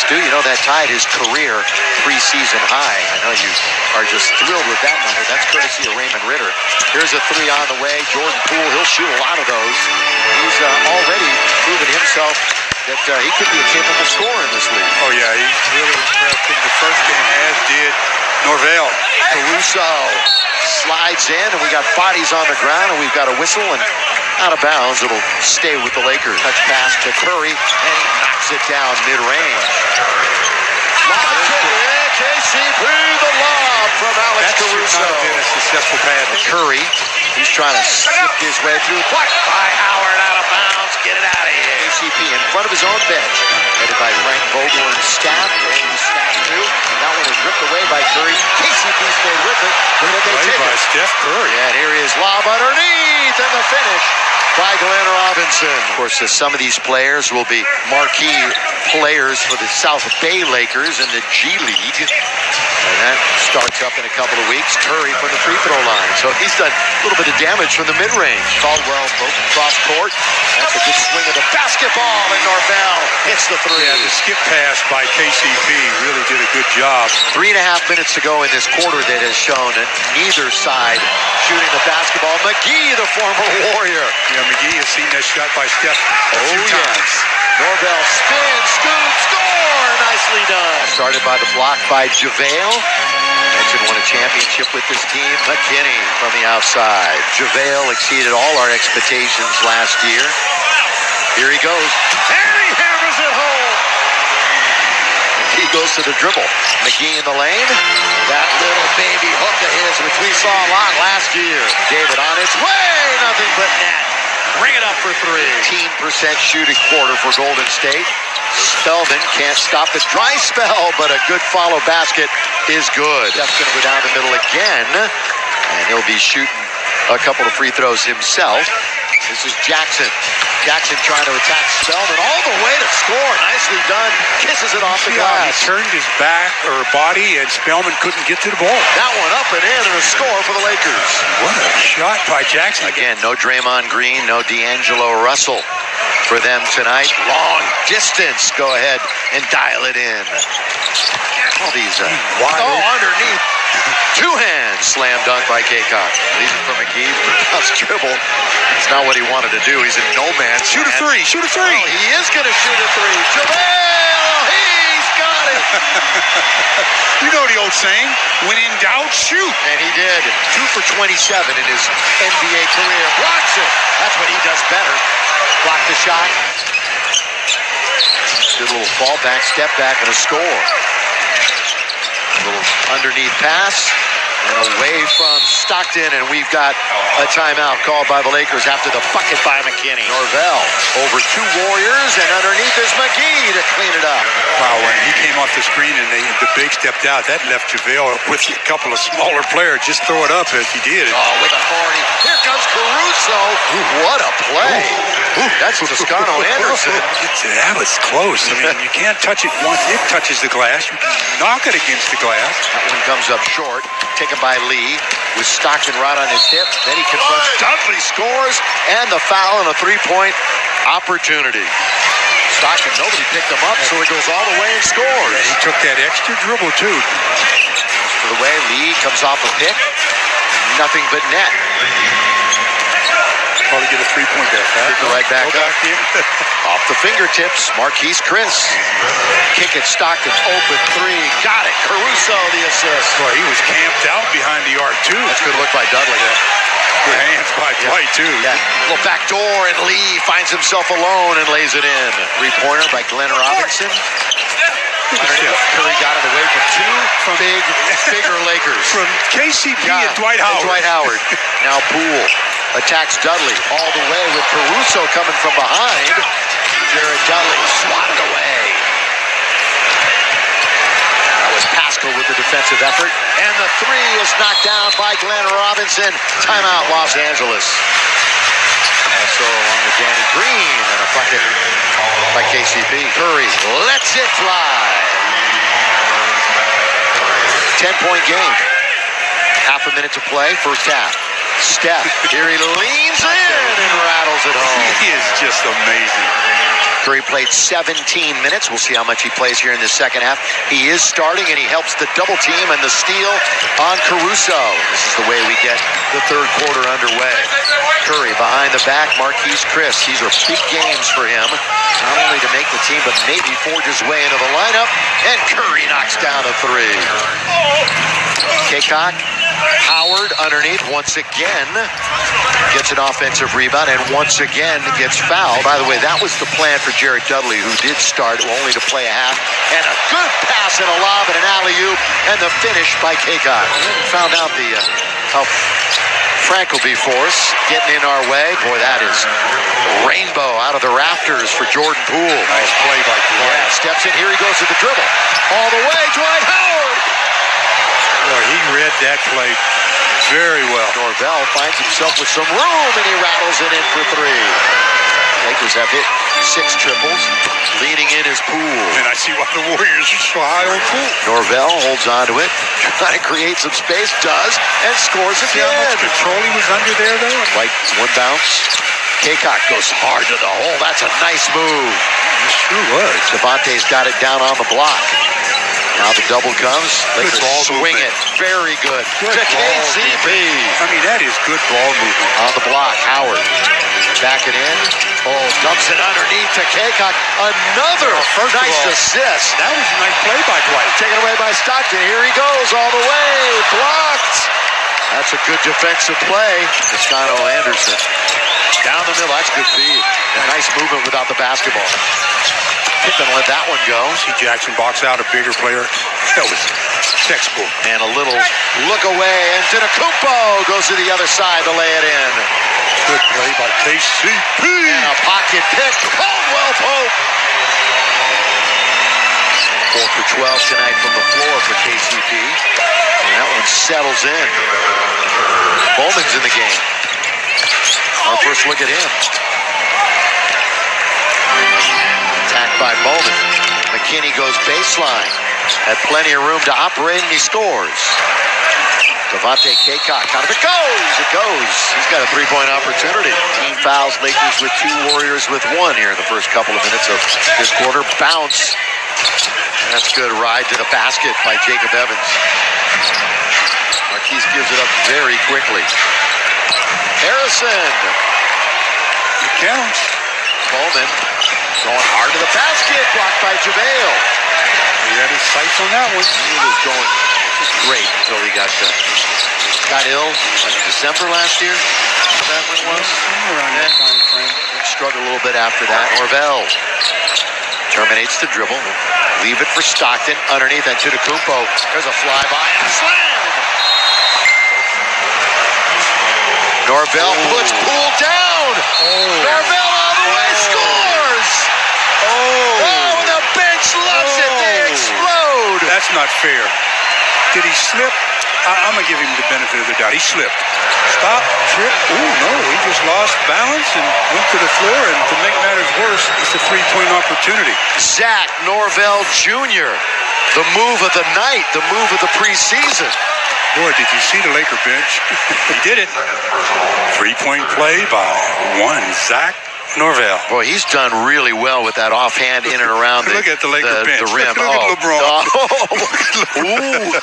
Stu, you know that tied his career preseason high. I know you are just thrilled with that number. That's courtesy of Raymond Ritter. Here's a three on the way. Jordan Poole, he'll shoot a lot of those. He's already proven himself that he could be a capable scorer in this league. Oh, yeah, he's really impressed in the first game, as did Norvell. Caruso slides in, and we got bodies on the ground, and we've got a whistle, and out of bounds. It'll stay with the Lakers. Touch pass to Curry, and he knocks it down mid-range. KCP, the lob from Alex Caruso. That should not have been a successful pass. Curry, he's trying to slip his way through. Blocked by Howard, out of bounds. Get it out of here. KCP in front of his own bench, headed by Frank Vogel and staff. Randy staff too. That one was ripped away by Curry. KCP stayed with it, but then they take it. Steph Curry. Yeah, and here he is, lob underneath, and the finish by Glenn Robinson. Of course, some of these players will be marquee players for the South Bay Lakers in the G League. And that starts up in a couple of weeks. Curry from the free throw line. So he's done a little bit of damage from the mid-range. Caldwell broke across court. That's a good swing of the basketball, and Norvell hits the three. Yeah, the skip pass by KCP really did a good job. 3.5 minutes to go in this quarter that has shown neither side shooting the basketball. McGee, the former Warrior. Yeah, McGee has seen that shot by Steph a few times. Norvell spins, scoop, score! Nicely done. Started by the block by JaVale. Mentioned won a championship with this team. McKinney from the outside. JaVale exceeded all our expectations last year. Here he goes. And he hammers it home. He goes to the dribble. McGee in the lane. That little baby hook of his, which we saw a lot last year. David on its way. Nothing but net. Bring it up for three. 18% shooting quarter for Golden State. Spellman can't stop the dry spell, but a good follow basket is good. That's going to go down the middle again, and he'll be shooting a couple of free throws himself. This is Jackson. Jackson trying to attack Spellman all the way to score. Nicely done. Kisses it off the glass. He turned his back or body, and Spellman couldn't get to the ball. That one up and in, and a score for the Lakers. What a shot by Jackson. Again, no Draymond Green, no D'Angelo Russell for them tonight. Long distance. Go ahead and dial it in. All these underneath. Two hands slam dunk by Kaycock. Leaving from McGee. Dribble. It's not what he wanted to do. He's in no man's Shoot a three. Shoot a three. Oh, he is going to shoot a three. JaVale. He's got it. You know the old saying, when in doubt, shoot. And he did. 2 for 27 in his NBA career. Blocks it. That's what he does better. Block the shot. Good little fallback, step back, and a score. A little underneath pass. And away from Stockton, and we've got a timeout called by the Lakers after the bucket by McKinney. Norvell over two Warriors, and underneath is McGee to clean it up. Wow, when he came off the screen and the big stepped out, that left JaVale with a couple of smaller players. Just throw it up as he did. Oh, with authority. Here comes Caruso. Ooh, what a play. Ooh, that's Toscano Anderson. That was close. I mean, you can't touch it once it touches the glass. You can knock it against the glass. That one comes up short. Taken by Lee with Stockton right on his hip. Then he confronts Dudley, scores, and the foul and a three-point opportunity. Stockton, nobody picked him up, so he goes all the way and scores. Yeah, he took that extra dribble, too. Goes for the way. Lee comes off a pick. Nothing but net. Probably get a three-point there. Kick the leg back up. Off the fingertips, Marquise Chris. Kick it, Stockton, open three. Got it, Caruso, the assist. Boy, he was camped out behind the arc, too. That's good look by Dudley. Good hands by Dwight, too. Yeah. Little back door, and Lee finds himself alone and lays it in. Three-pointer by Glenn Robinson. Curry got it away from two bigger Lakers. From KCP and Dwight Howard. Dwight Howard. Now Poole attacks Dudley all the way with Caruso coming from behind. Jared Dudley swatted away. That was Pascal with the defensive effort. And the three is knocked down by Glenn Robinson. Timeout, Los Angeles. Also along with Danny Green and a bucket by KCP. Curry lets it fly. 10-point game. Half a minute to play, first half. Steph, here he leans in and rattles it home. He is just amazing. Curry played 17 minutes. We'll see how much he plays here in the second half. He is starting, and he helps the double team and the steal on Caruso. This is the way we get the third quarter underway. Curry behind the back, Marquise Chris. These are big games for him, not only to make the team, but maybe forge his way into the lineup. And Curry knocks down a three. Kaycock, Howard underneath once again. Gets an offensive rebound and once again gets fouled. By the way, that was the plan for Jared Dudley, who did start only to play a half. And a good pass and a lob and an alley-oop, and the finish by Kaycock. Found out how Frank will be for us, getting in our way. Boy, that is rainbow out of the rafters for Jordan Poole. Nice play by Dwight. Yeah, steps in, here he goes to the dribble. All the way, Dwight Howard! Boy, he read that play very well. Norvell finds himself with some room, and he rattles it in for three. Lakers have hit 6 triples, leading in his Poole. And I see why the Warriors are so high on Poole. Norvell holds on to it, trying to create some space, does, and scores See how much again. control he was under there, though? Like one bounce. Kaycock goes hard to the hole. That's a nice move. It sure was. Devontae's got it down on the block. Now the double comes. Lakers ball swing movement. it. Very good. Good To ball KCP. I mean, that is good ball movement. On the block, Howard. Back it in. Oh, dumps it underneath to Kaycock. Another First of nice all, assist. that was a nice play by Dwight. Taken away by Stockton. Here he goes all the way. Blocked. That's a good defensive play. Toscano Anderson. Down the middle. That's good feed. And nice movement without the basketball. Pippen let that one go. See Jackson box out a bigger player. That was textbook. And a little look away. And Antetokounmpo goes to the other side to lay it in. Good play by KCP. And a pocket pick. Caldwell Pope. 4 for 12 tonight from the floor for KCP. And that one settles in. Bowman's in the game. Our first look at him. Attacked by Bowman. McKinney goes baseline. Had plenty of room to operate, and he scores. Devontae Kaycock, out of it goes! It goes. He's got a three-point opportunity. Team fouls, Lakers with 2, Warriors with 1 here in the first couple of minutes of this quarter. Bounce. And that's good. Ride to the basket by Jacob Evans. Marquise gives it up very quickly. Harrison. It counts. Bowman going hard to the basket. Blocked by JaVale. He had his sights on that one. He was going great until he got ill in December last year. That one was. Around that time frame. Struggled a little bit after that. Norvell terminates the dribble. Leave it for Stockton. Underneath Antetokounmpo. There's a flyby and a slam. Norvell puts Poole down. Norvell all the way scores. Oh, and the bench loves it. They explode. That's not fair. Did he slip? I'm going to give him the benefit of the doubt. He slipped. Stop, trip. Oh, no. He just lost balance and went to the floor. And to make matters worse, it's a three-point opportunity. Zach Norvell Jr., the move of the night, the move of the preseason. Boy, did you see the Laker bench? He did it. Three-point play by Zach Norvell. Boy, he's done really well with that offhand in and around Look at the Laker bench. the rim. Look at LeBron. Ooh.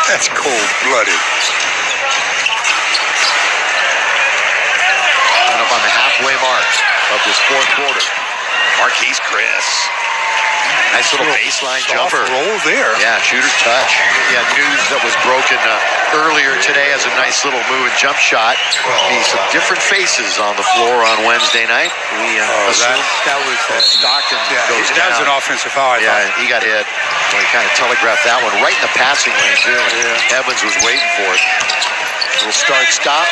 That's cold-blooded. And up on the halfway mark of this fourth quarter. Marquise Chris. Nice little baseline Soft jumper. roll there. Yeah, shooter's touch. Yeah, news that was broken earlier today as a nice little move and jump shot. Be some different faces on the floor on Wednesday night. We assume that was Stockton goes that was down. an offensive foul. Yeah, he got hit. Well, he kind of telegraphed that one right in the passing lane, too. Yeah. Evans was waiting for it. Little start-stop.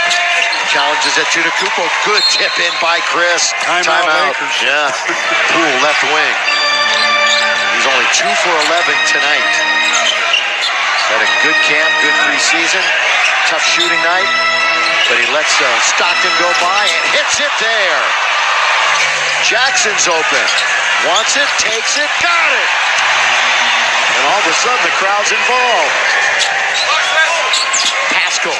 Challenges at Antetokounmpo. Good tip in by Chris. Timeout. Yeah. Poole left wing. He's only 2 for 11 tonight. Had a good camp, good preseason. Tough shooting night. But he lets Stockton go by and hits it there. Jackson's open. Wants it, takes it, got it. And all of a sudden, the crowd's involved. Pascal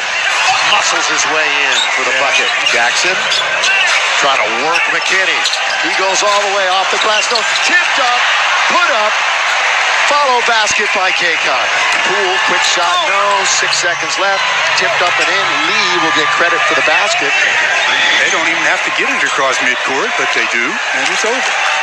muscles his way in for the bucket. Jackson trying to work McKinney. He goes all the way off the glass. No, tipped up, put up, follow basket by Kaycott. Poole, quick shot, no, 6 seconds left. Tipped up and in. Lee will get credit for the basket. They don't even have to get it across midcourt, but they do, and it's over.